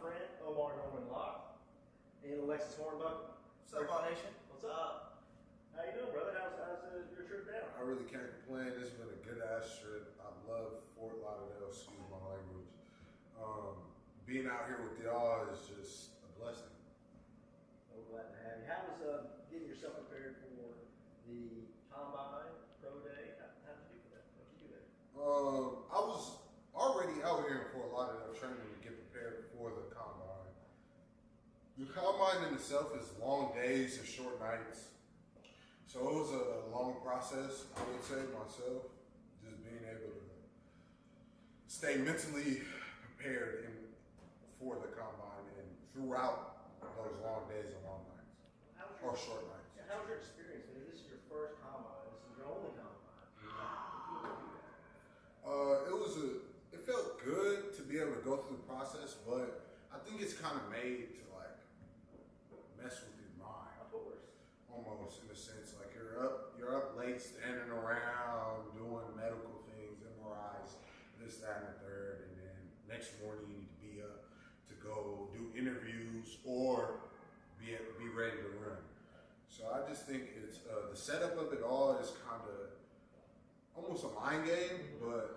friend, Omarr Norman-Lott, in Alexis Hornbuckle. What's up, All Nation? What's up? How you doing, brother? How's your trip down? I really can't complain. This has been a good ass trip. I love Fort Lauderdale, excuse my language. Being out here with y'all is just a blessing. So glad to have you. How was getting yourself prepared for the Combine Pro Day? How did you do for that? What did you do there? I was already out here in Fort Lauderdale training to get prepared for the Combine. The Combine in itself is long days and short nights. So it was a long process, I would say, myself. Just being able to stay mentally prepared for the Combine and throughout those long days and long nights. Or short nights. Yeah, how was your experience? I mean, this is your first Combine. This is your only Combine. It felt good to be able to go through the process, but I think it's kind of made to like mess with your mind. Of course. Almost in a sense, like you're up late standing around doing medical things, MRIs, this, that, and the third, and then next morning you need to be up to go do interviews or be ready to run. So I just think it's the setup of it all is kind of almost a mind game, but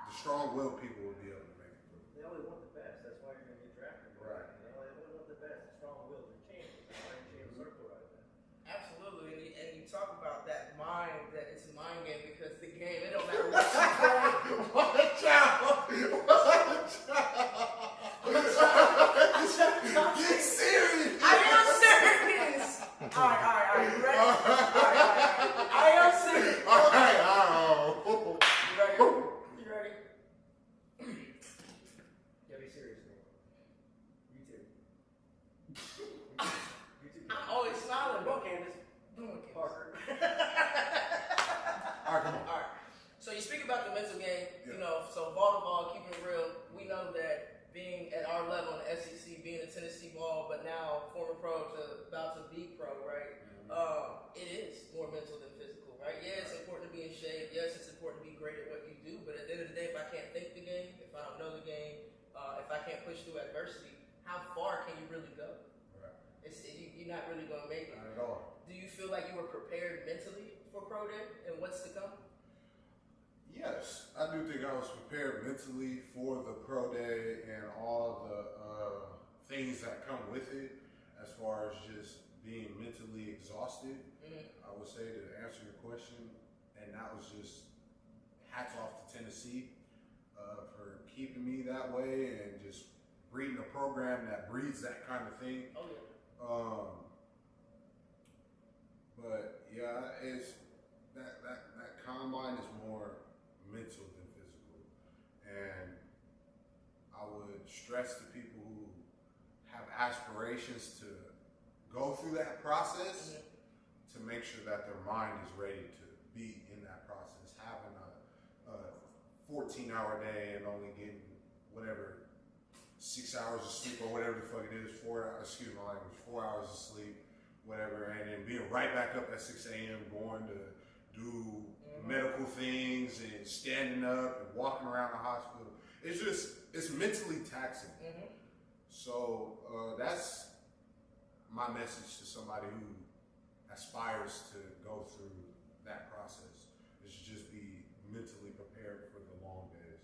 the strong-willed people will be able to make it through. They only want the best. That's why you're going to get drafted. Right. They only want the best. Strong-willed. They're champions. That's why you're in the circle right now. Absolutely, and you talk about that mind, that it's a mind game because the game, it don't matter what you play. Watch out! Get serious! I am serious! Alright, you ready? Alright. I am serious. Alright, You ready? You ready? Yeah, be serious, man. You too. You too. I'm always smiling, Go, bro. Candace. Parker. Alright, come on. Alright. So you speak about the mental game, Yeah. so ball to ball, keeping it real. We know that being at our level in the SEC, being a Tennessee ball, but now former pro to about to be pro, right? It is more mental than physical, right? Yeah, it's important to be in shape. Yes, it's important to be great at what you do. But at the end of the day, if I can't think the game, if I don't know the game, if I can't push through adversity, how far can you really go? Right. You're not really going to make it. Not at all. Do you feel like you were prepared mentally for pro day and what's to come? Yes, I do think I was prepared mentally for the pro day and all the things that come with it, as far as just being mentally exhausted. I would say to answer your question, and that was just hats off to Tennessee for keeping me that way and just breeding a program that breeds that kind of thing. Oh yeah. But yeah, it's that combine is more mental than physical, and I would stress to people who have aspirations to go through that process to make sure that their mind is ready to be in that process. Having a 14-hour day and only getting whatever 6 hours of sleep or whatever the fuck it is, 4 hours of sleep, whatever, and then being right back up at 6 a.m. going to do medical things and standing up and walking around the hospital. It's mentally taxing. So that's my message to somebody who aspires to go through that process. Is to just be mentally prepared for the long days.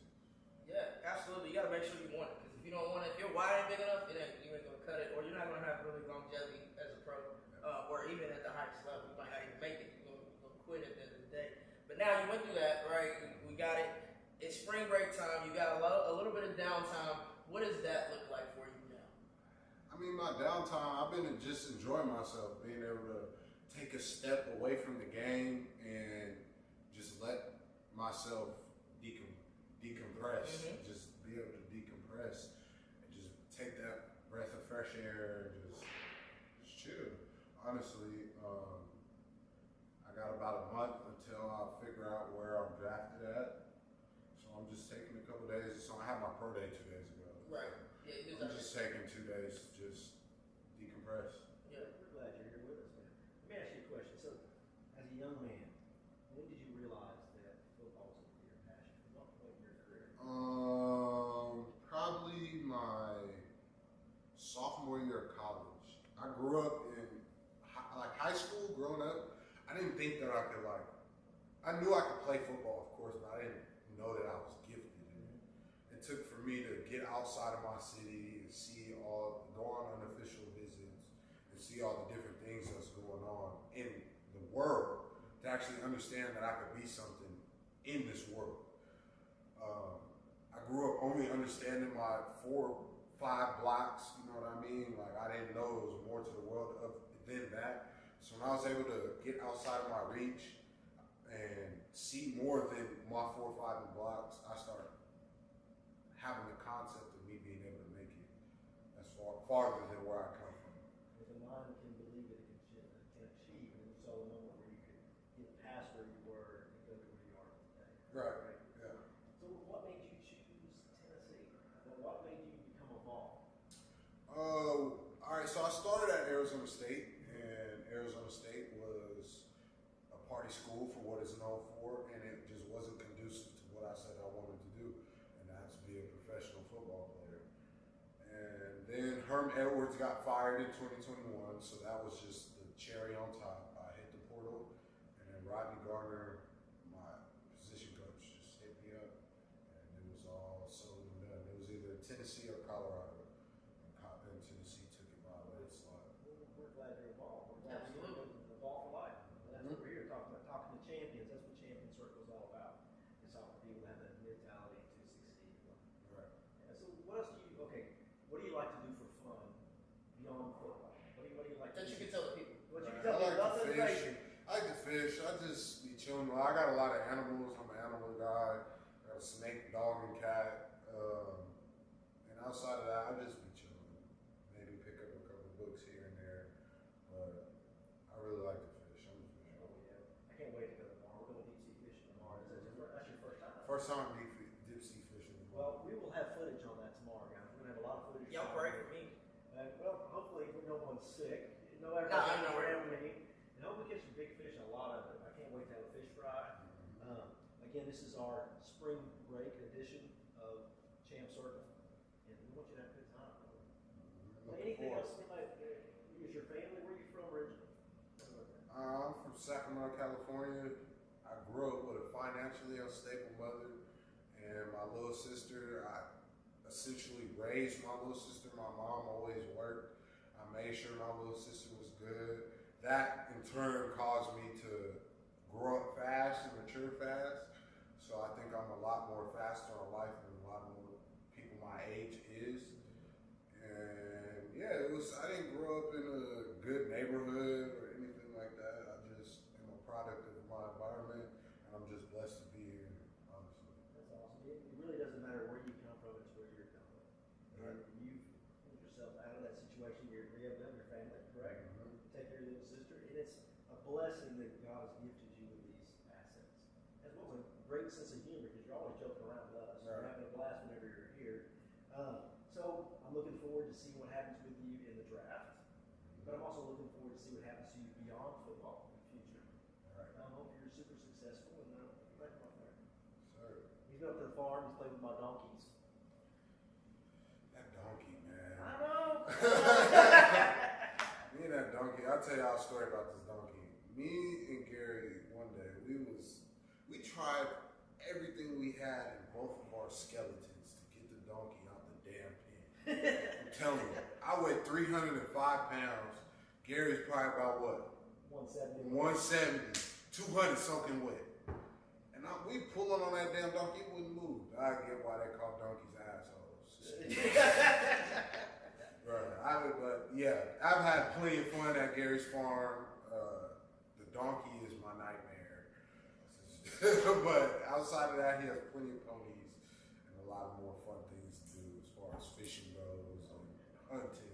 Yeah, absolutely. You got to make sure you want it. Because if you don't want it, if your wide ain't big enough, you ain't going to cut it. Or you're not going to have really longevity as a pro. Or even at the highest level. You might not even make it. You're going to quit at the end of the day. But now you went through that, right? We got it. It's spring break time. You got a little bit of downtime. What does that look like for you now? I mean, my downtime, I've been just enjoying myself, being able to take a step away from the game and just let myself decompress. Just be able to decompress and just take that breath of fresh air and just chill. Honestly, I got about a month until I figure out where I'm drafted at. So I'm just taking a couple days. So I had my pro day 2 days ago. Right. Yeah, I'm just taking 2 days to just decompress. Yeah, we're glad you're here with us, man. Let me ask you a question. So, as a young man, when did you realize that football was your passion? What point in your career? Probably my I grew up in high school. Growing up, I didn't think that I could I knew I could play football, of course, but I didn't know that I was gifted in it. It took for me to get outside of my city and go on unofficial visits and see all the different things that's going on in the world to actually understand that I could be something in this world. I grew up only understanding my 4-5 blocks, you know what I mean? Like, I didn't know there was more to the world than that. So when I was able to get outside of my reach and see more than my 4 or 5 blocks, I started having the concept of me being able to make it as farther than where I come from. If a mind can believe it, it can achieve, and it's all a moment where you could get past where you were and go to where you are today. Right. Yeah. So what made you choose Tennessee? What made you become involved? All right, so I started at Arizona State, and Arizona State was a party school for what it's known for, and it just wasn't conducive to what I said I wanted to do, and that's to be a professional football player. And then Herm Edwards got fired in 2021, so that was just the cherry on top. I hit the portal, and then Rodney Garner, my position coach, just hit me up, and it was all sold and done. It was either Tennessee or Colorado. And Tennessee took it by a landslide. We're glad you're involved. We're glad Absolutely. you're involved for life. And that's what we're here talking about, talking to champions. That's what Champion Circle is all about. It's all for people to have that mentality to succeed. Right. Yeah, so what else what do you like to do for fun beyond football? What do you like That to you do? can tell the people. What you can I tell me like about to that fish. bacon? I like to fish. I just be chilling. I got a lot of animals. I'm an animal guy. I got a snake, dog, and cat. And outside of that, I just be chilling. Maybe pick up a couple books here and there. But I really like to fish. I'm a fisher. Oh yeah, I can't wait to go tomorrow. We're going deep sea fishing tomorrow. That's your first time. First time deep sea fishing. Well, we will have footage on that tomorrow, guys. We're gonna have a lot of footage. Y'all pray for me. Well, hopefully no one's sick. No, I know. around me. And hope we catch some big fish, a lot of it. I can't wait to have a fish fry. Again, this is our spring break edition of Champ Circle, and we want you to have a good time. Anything else? Is your family? Where are you from originally? I'm from Sacramento, California. I grew up with a financially unstable mother and my little sister. I essentially raised my little sister. My mom always worked. I made sure my little sister was good. That in turn caused me to grow up fast and mature fast. So I think I'm a lot more faster in life than a lot more people my age is. And yeah, I didn't grow up in a good neighborhood or anything like that. I just am a product of my environment, and I'm just blessed to be here, honestly. That's awesome. It really doesn't matter where you come from, it's where you're coming. Right. And you've pulled yourself out of that situation. You have done your family, correct? Mhm. You take care of your little sister, and it's a blessing that God has gifted you with these assets. As well as a great sense of humor, because you're always joking around with us. You're Right. having a blast whenever you're here. So I'm looking forward to seeing what happens with you in the draft, but I'm also looking forward to see what happens to you beyond football in the future. Right. I hope you're super successful, and you're right up there. Sir, He's been up to the farm. He's played with my donkeys. that donkey, man. I know. Me and that donkey, I'll tell y'all a story about this donkey. Me and Gary, one day, we tried everything we had in both of our skeletons to get the donkey out the damn pen. I'm telling you, I weigh 305 pounds. Gary's probably about what? 170. 170, 200 soaking wet. And we pulling on that damn donkey, it wouldn't move. I get why they call donkeys assholes. Right. But yeah, I've had plenty of fun at Gary's farm. The donkey is my nightmare. But outside of that, he has plenty of ponies and a lot of more fun things to do as far as fishing goes and hunting.